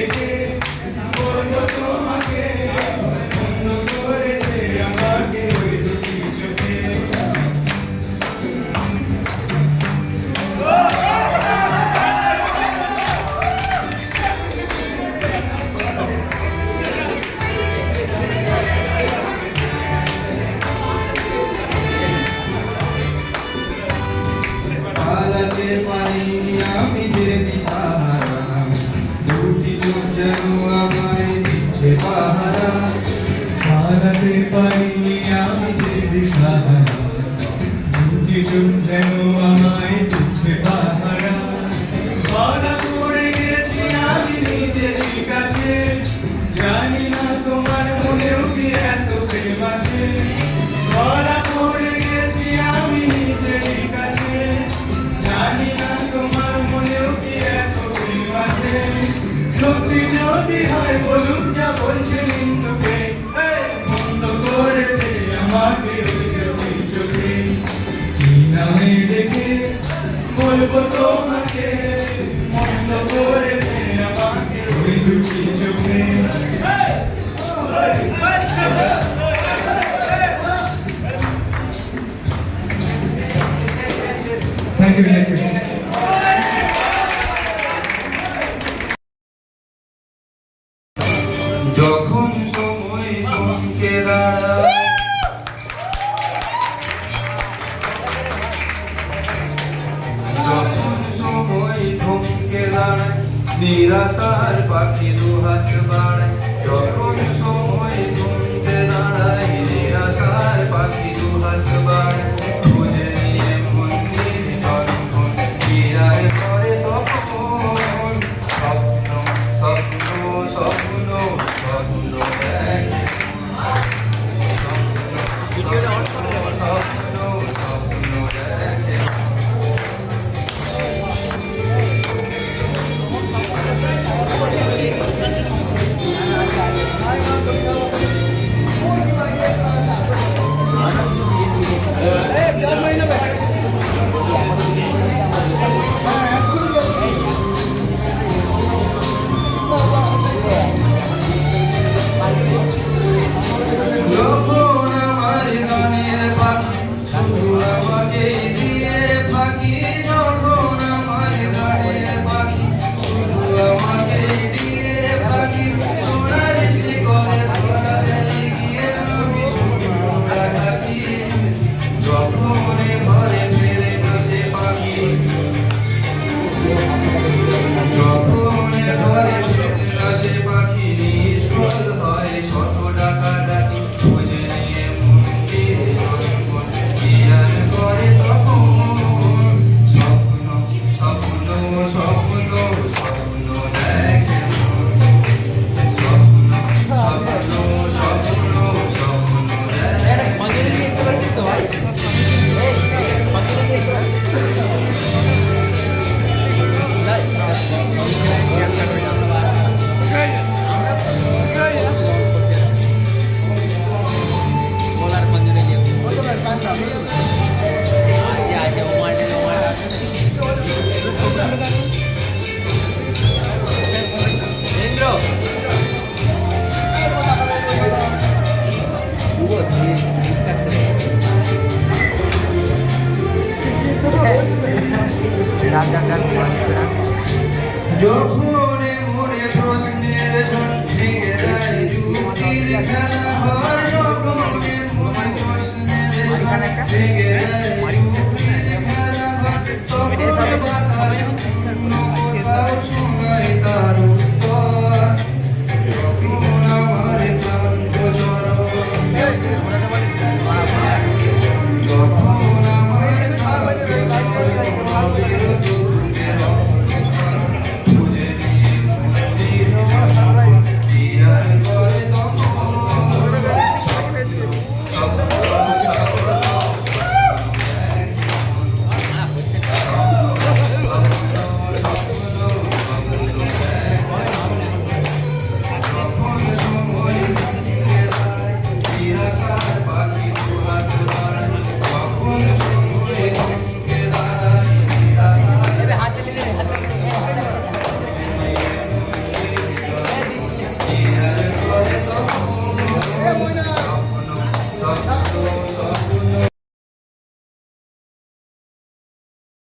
ডেকে বলবো তোমাকে বন্ধ করেছে আমাকে ওই দুটি চোখে। পালাতে পারিনি আমি যে দিশাহারা, দুটি চোখ যেন আমায় দিচ্ছে পাহারা। পালাতে পারিনি আমি যে দিশাহারা, দুটি চোখ যেন আমায় দিচ্ছে পাহারা। ধরা পড়ে গেছি আমি নিজেরই কাছে, জানি না তোমার মনেও কি এত প্রেম আছে। ধরা পড়ে গেছি আমি নিজেরই কাছে, জানি না তোমার মনেও কি এত প্রেম আছে। সত্যি যদি হয় বলুন যা বলছে নিন্দুকে, বন্ধ করেছে আমাকে ওই চোখে। কি নামে ডেকে বলবো তোমাকে বন্ধ করেছে আমাকে ওই দুটি চোখে। Thank you, thank you. যখন সময় থমকে দাঁড়ায়, যখন সময় থমকে দাঁড়ায়, নিরাশার পাখি দুহাত বাড়ায়। যখন সময় থমকে দাঁড়ায়, নিরাশার পাখি দুহাত বাড়ায়। খুঁজে নিয়ে মন্দির যখন ফিরায় করে তখন স্বপ্ন স্বপ্ন স্বপ্ন স্বপ্ন দেখে। স্বপ্ন স্বপ্ন দেখে। স্বপ্ন স্বপ্ন